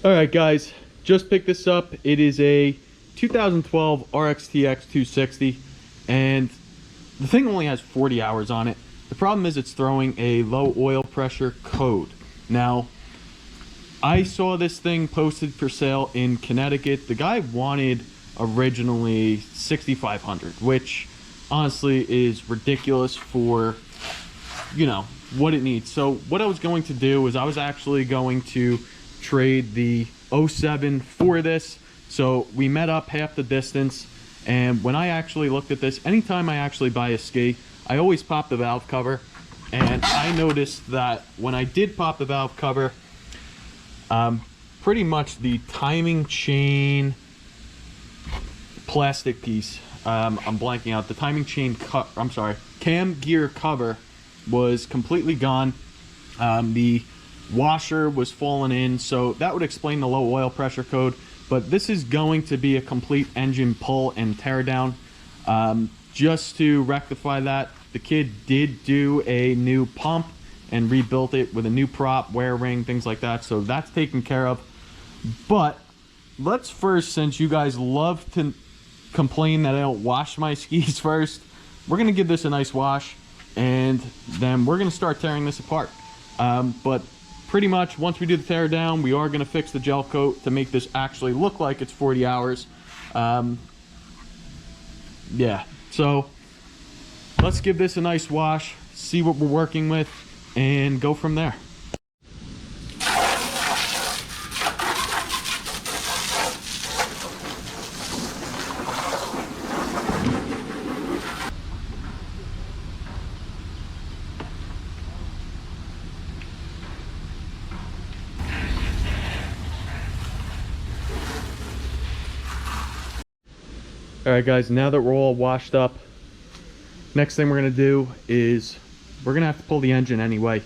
All right, guys, just picked this up. It is a 2012 RXT-X 260, and the thing only has 40 hours on it. The problem is it's throwing a low oil pressure code. Now, I saw this thing posted for sale in Connecticut. The guy wanted originally $6,500, which honestly is ridiculous for, you know, what it needs. So what I was going to do is I was actually going to trade the 07 for this. So we met up half the distance, and when I actually looked at this, anytime I actually buy a ski, I always pop the valve cover, and I noticed that when I did pop the valve cover, pretty much the timing chain plastic piece, I'm blanking out, the timing chain cam gear cover was completely gone. The washer was falling in, so that would explain the low oil pressure code. But this is going to be a complete engine pull and tear down. Just to rectify that, the kid did do a new pump and rebuilt it with a new prop, wear ring, things like that, so that's taken care of. But let's first, since you guys love to complain that I don't wash my skis first, we're gonna give this a nice wash, and then we're gonna start tearing this apart. But pretty much once we do the tear down, we are gonna fix the gel coat to make this actually look like it's 40 hours. Yeah, so let's give this a nice wash, see what we're working with, and go from there. Alright guys, now that we're all washed up, next thing we're going to do is we're going to have to pull the engine anyway.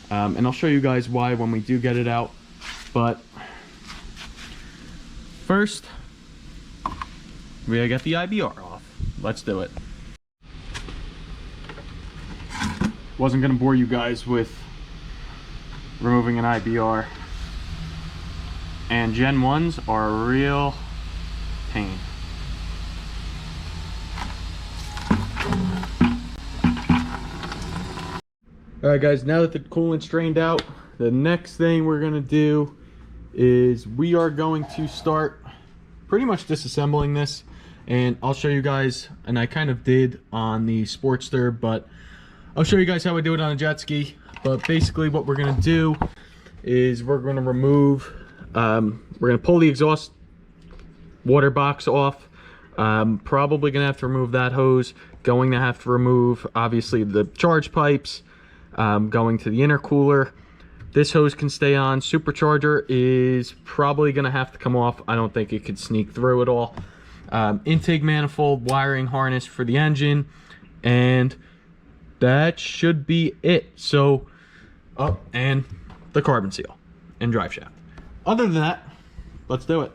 And I'll show you guys why when we do get it out. But first, we gotta get the IBR off. Let's do it. Wasn't going to bore you guys with removing an IBR. And Gen 1s are a real pain. Alright guys, now that the coolant's drained out, the next thing we're going to do is we are going to start pretty much disassembling this. And I'll show you guys, and I kind of did on the Sportster, but I'll show you guys how I do it on a jet ski. But basically what we're going to do is we're going to remove, we're going to pull the exhaust water box off. Probably going to have to remove that hose. Going to have to remove, obviously, the charge pipes. Going to the intercooler. This hose can stay on. Supercharger is probably going to have to come off. I don't think it could sneak through at all. Intake manifold, wiring harness for the engine, and that should be it. So, oh, and the carbon seal and drive shaft. Other than that, let's do it.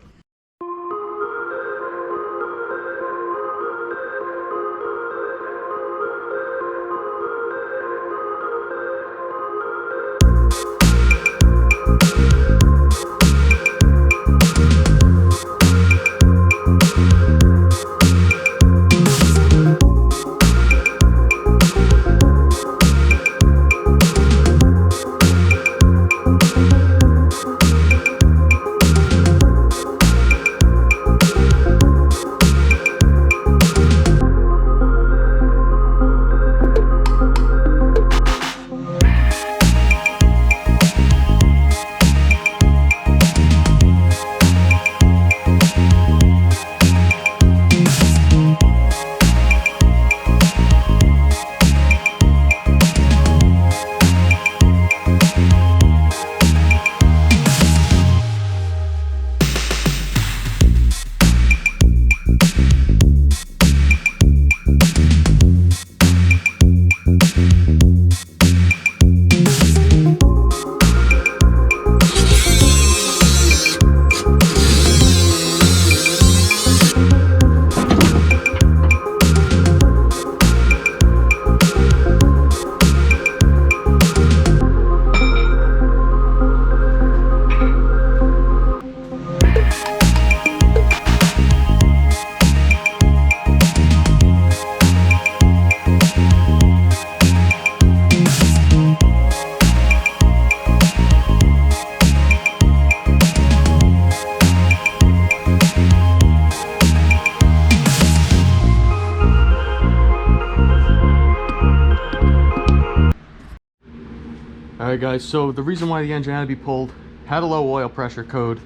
Alright guys, so the reason why the engine had to be pulled, had a low oil pressure code.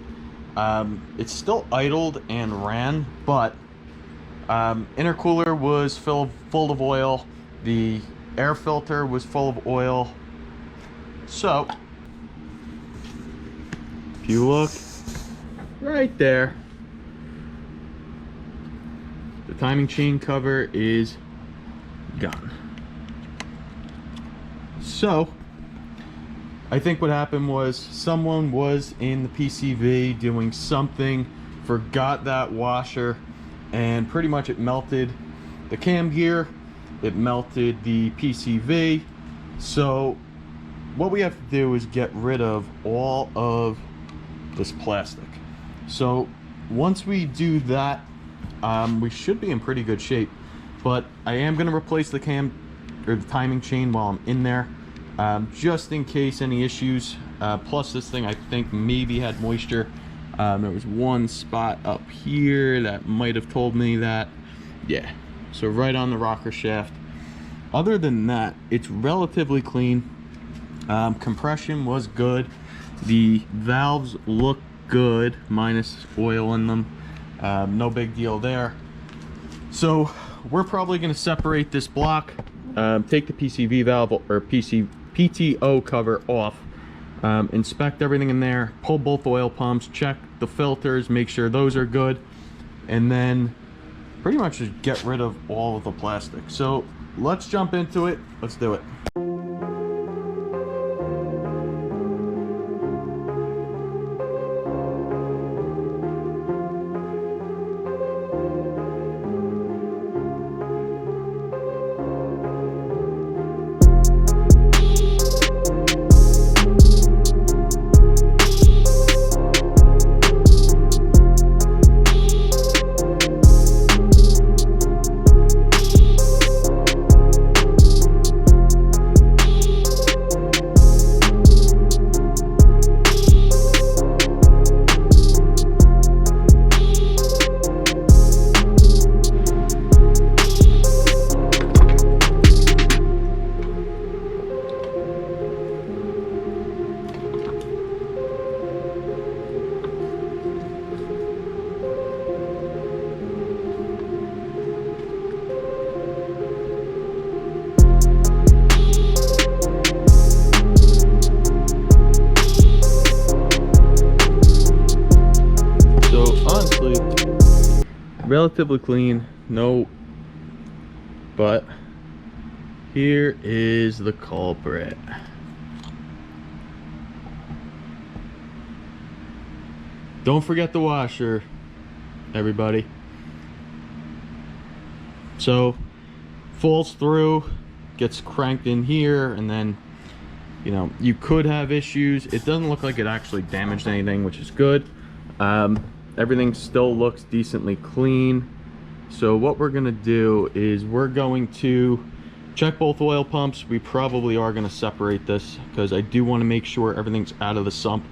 It's still idled and ran, but intercooler was full of oil. The air filter was full of oil. So if you look right there, the timing chain cover is gone. So I think what happened was someone was in the PCV doing something, forgot that washer, and pretty much it melted the cam gear, it melted the PCV. So what we have to do is get rid of all of this plastic. So once we do that, we should be in pretty good shape. But I am going to replace the cam or the timing chain while I'm in there, just in case any issues. Plus this thing I think maybe had moisture. There was one spot up here that might have told me that. Yeah, so right on the rocker shaft. Other than that, it's relatively clean. Compression was good. The valves look good, minus oil in them. No big deal there. So we're probably going to separate this block, take the PCV valve or PTO cover off, inspect everything in there, pull both oil pumps, check the filters, make sure those are good, and then pretty much just get rid of all of the plastic. So let's jump into it. Let's do it. Relatively clean, no, but here is the culprit. Don't forget the washer, everybody. So falls through, gets cranked in here, and then, you know, you could have issues. It doesn't look like it actually damaged anything, which is good. Everything still looks decently clean. So what we're gonna do is we're going to check both oil pumps. We probably are gonna separate this because I do want to make sure everything's out of the sump.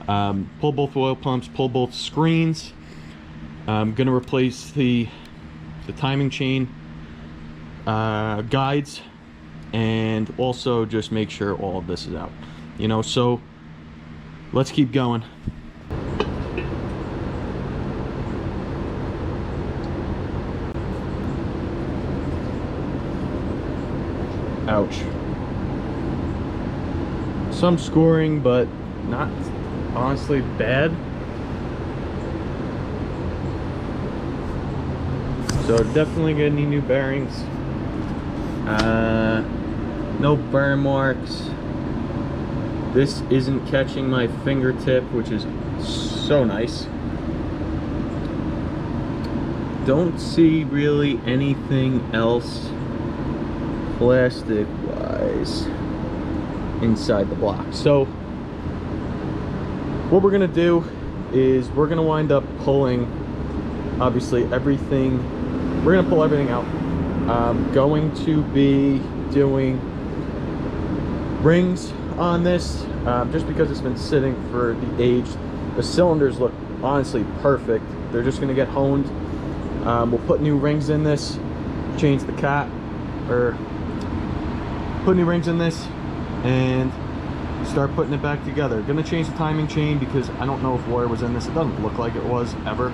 Pull both oil pumps, pull both screens. I'm gonna replace the timing chain guides, and also just make sure all of this is out. You know, so let's keep going. Ouch. Some scoring, but not honestly bad. So definitely gonna need new bearings. No burn marks. This isn't catching my fingertip, which is so nice. Don't see really anything else plastic wise inside the block. So what we're gonna do is we're gonna wind up pulling obviously everything. We're gonna pull everything out. Going to be doing rings on this, just because it's been sitting for the age. The cylinders look honestly perfect. They're just gonna get honed. We'll put new rings in this, change the cap, or put new rings in this, and start putting it back together. Gonna change the timing chain because I don't know if wire was in this. It doesn't look like it was ever.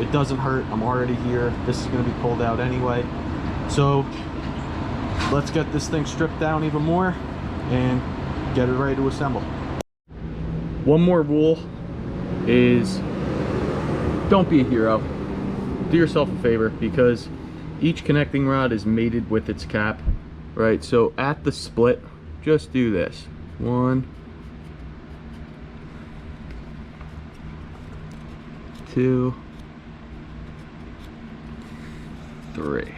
It doesn't hurt. I'm already here. This is gonna be pulled out anyway. So let's get this thing stripped down even more and get it ready to assemble. One more rule is don't be a hero. Do yourself a favor, because each connecting rod is mated with its cap, right? So at the split, just do this. 1, 2, 3.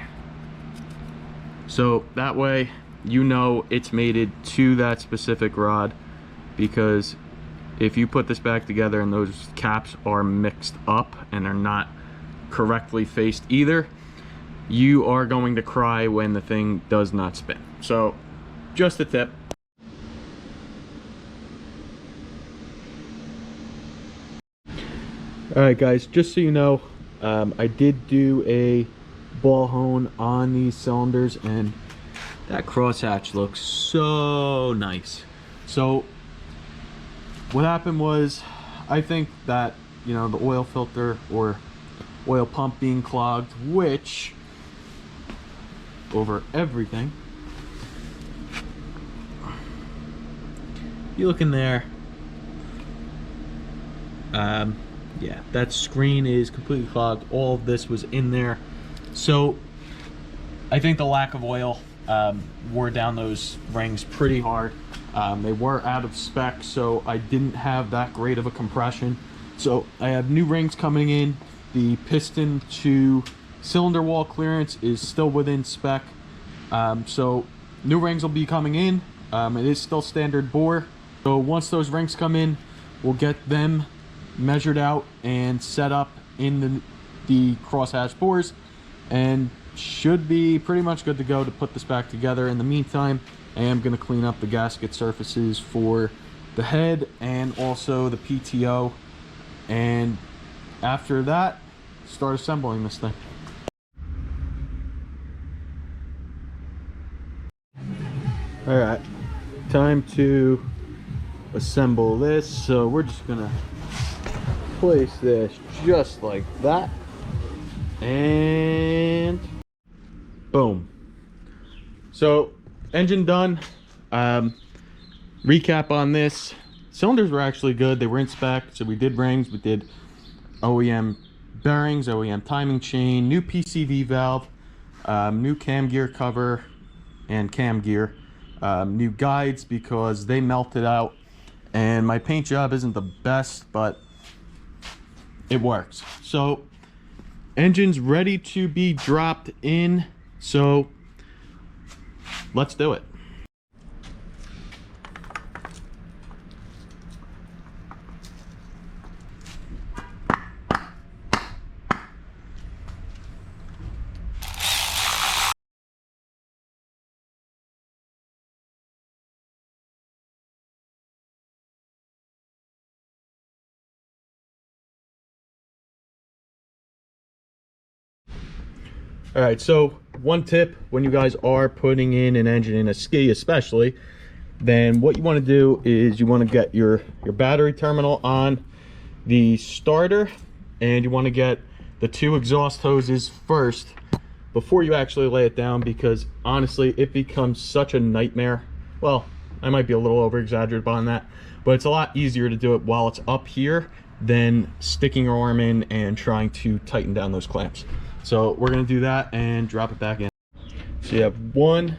So that way you know it's mated to that specific rod, because if you put this back together and those caps are mixed up and are not correctly faced either, you are going to cry when the thing does not spin. So just a tip. All right guys, just so you know, I did do a ball hone on these cylinders and that crosshatch looks so nice. So what happened was, I think that, you know, the oil filter or oil pump being clogged, which over everything, you look in there, yeah, that screen is completely clogged. All of this was in there. So I think the lack of oil wore down those rings pretty hard. They were out of spec, so I didn't have that great of a compression. So I have new rings coming in. The piston to cylinder wall clearance is still within spec. So new rings will be coming in. It is still standard bore. So once those rings come in, we'll get them measured out and set up in the crosshatch bores, and should be pretty much good to go to put this back together. In the meantime, I am going to clean up the gasket surfaces for the head and also the PTO, and after that, start assembling this thing. All right, time to assemble this. So we're just gonna place this just like that, and boom. So engine done. Recap on this: cylinders were actually good. They were in spec. So we did rings, we did OEM bearings, OEM timing chain, new PCV valve, new cam gear cover and cam gear, new guides because they melted out, and my paint job isn't the best, but it works. So engine's ready to be dropped in, so let's do it. All right, so one tip when you guys are putting in an engine in a ski especially, then what you want to do is you want to get your battery terminal on the starter, and you want to get the 2 exhaust hoses first before you actually lay it down, because honestly it becomes such a nightmare. Well, I might be a little over exaggerated on that, but it's a lot easier to do it while it's up here than sticking your arm in and trying to tighten down those clamps. So we're going to do that and drop it back in. So you have one,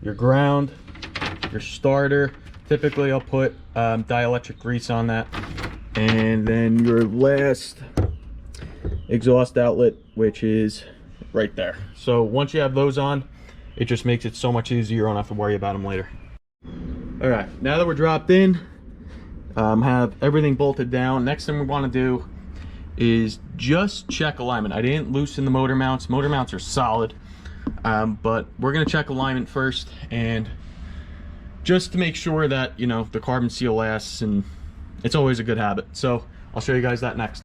your ground, your starter. Typically I'll put dielectric grease on that, and then your last exhaust outlet, which is right there. So once you have those on, it just makes it so much easier. You don't have to worry about them later. All right, now that we're dropped in, have everything bolted down, next thing we want to do is just check alignment. I didn't loosen the motor mounts. Motor mounts are solid, but we're going to check alignment first, and just to make sure that, you know, the carbon seal lasts, and it's always a good habit. So I'll show you guys that next.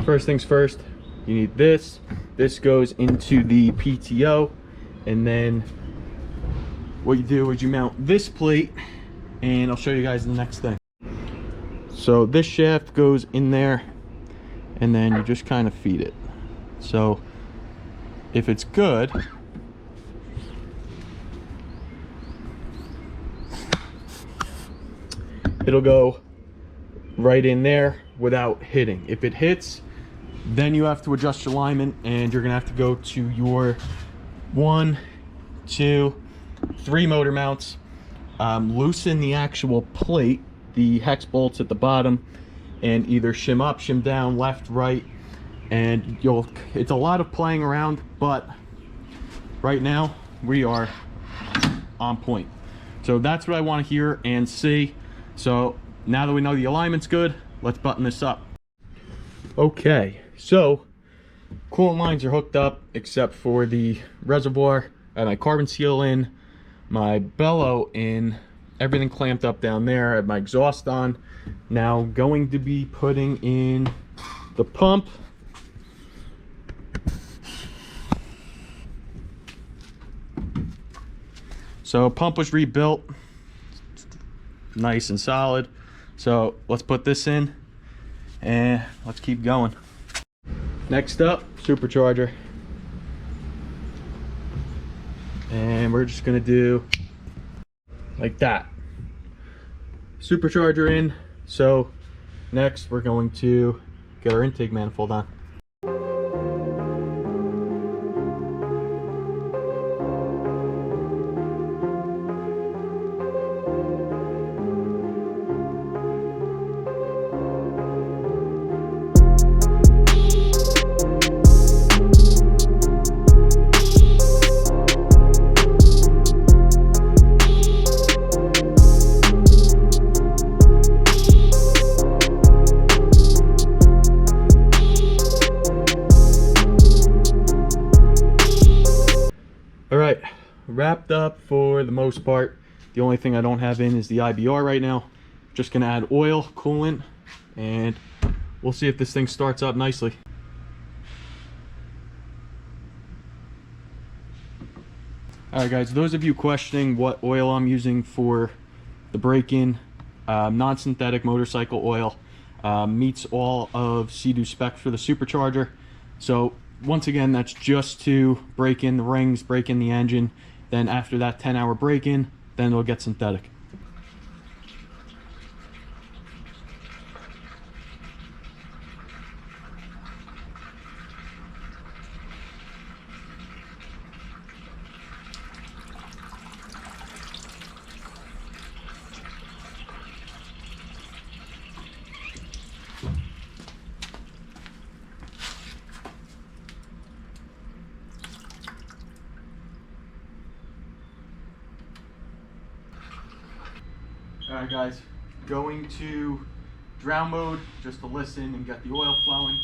First things first, you need this. This goes into the PTO, and then what you do is you mount this plate and I'll show you guys the next thing. So this shaft goes in there, and then you just kind of feed it. So if it's good, it'll go right in there without hitting. If it hits, then you have to adjust your alignment, and you're gonna have to go to your 1, 2, 3 motor mounts, loosen the actual plate, the hex bolts at the bottom, and either shim up, shim down, left, right, and it's a lot of playing around, but right now we are on point. So that's what I want to hear and see. So now that we know the alignment's good, let's button this up. Okay, so coolant lines are hooked up except for the reservoir. I have my carbon seal in, my bellow in, everything clamped up down there. I have my exhaust on. Now going to be putting in the pump. So pump was rebuilt, nice and solid. So let's put this in and let's keep going. Next up, supercharger. And we're just gonna do like that. Supercharger in. So next we're going to get our intake manifold on. Alright, wrapped up for the most part. The only thing I don't have in is the IBR right now. Just gonna add oil, coolant, and we'll see if this thing starts up nicely. Alright guys, those of you questioning what oil I'm using for the break-in, non-synthetic motorcycle oil, meets all of Seadoo specs for the supercharger. So once again, that's just to break in the rings, break in the engine. Then after that 10-hour break-in, then it'll get synthetic. Alright guys, going to drown mode just to listen and get the oil flowing.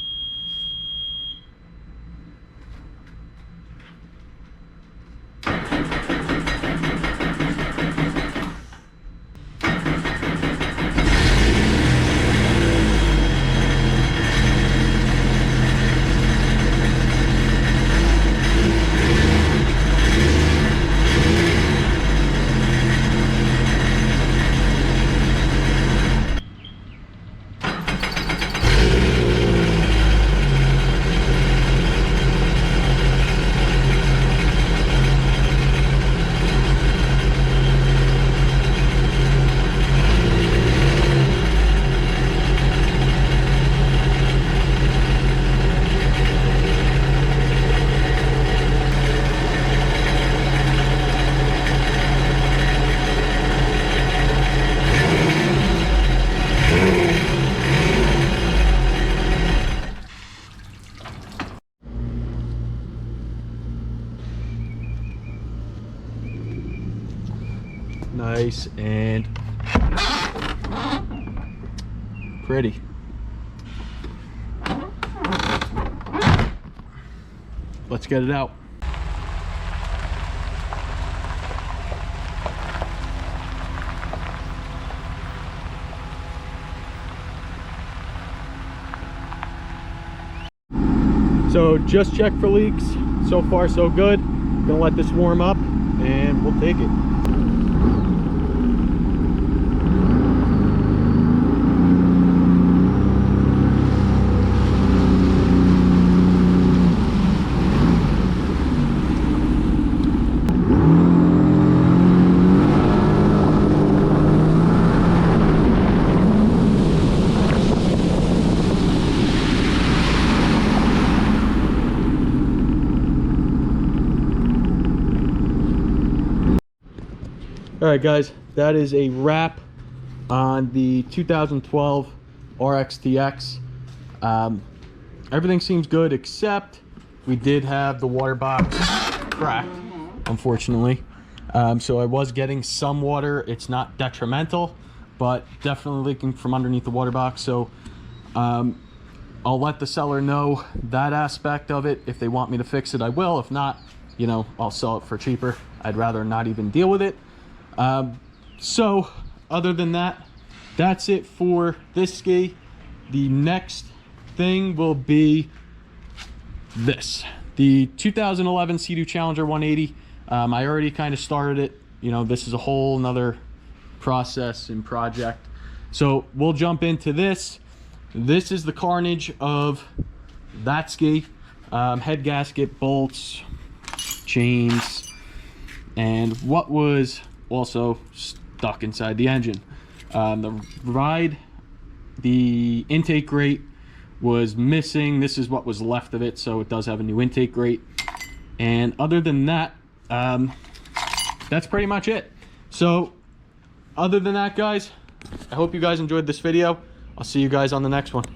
Nice and pretty. Let's get it out. So just check for leaks. So far so good. Gonna let this warm up and we'll take it. All right, guys, that is a wrap on the 2012 RXT-X. Everything seems good, except we did have the water box cracked, unfortunately. So I was getting some water. It's not detrimental, but definitely leaking from underneath the water box. So I'll let the seller know that aspect of it. If they want me to fix it, I will. If not, you know, I'll sell it for cheaper. I'd rather not even deal with it. So other than that, that's it for this ski. The next thing will be this, the 2011 Seadoo Challenger 180. I already kind of started it. You know, this is a whole nother process and project. So we'll jump into this. This is the carnage of that ski. Head gasket, bolts, chains, and what was also stuck inside the engine. The intake grate was missing. This is what was left of it, so it does have a new intake grate. And other than that, that's pretty much it. So other than that, guys, I hope you guys enjoyed this video. I'll see you guys on the next one.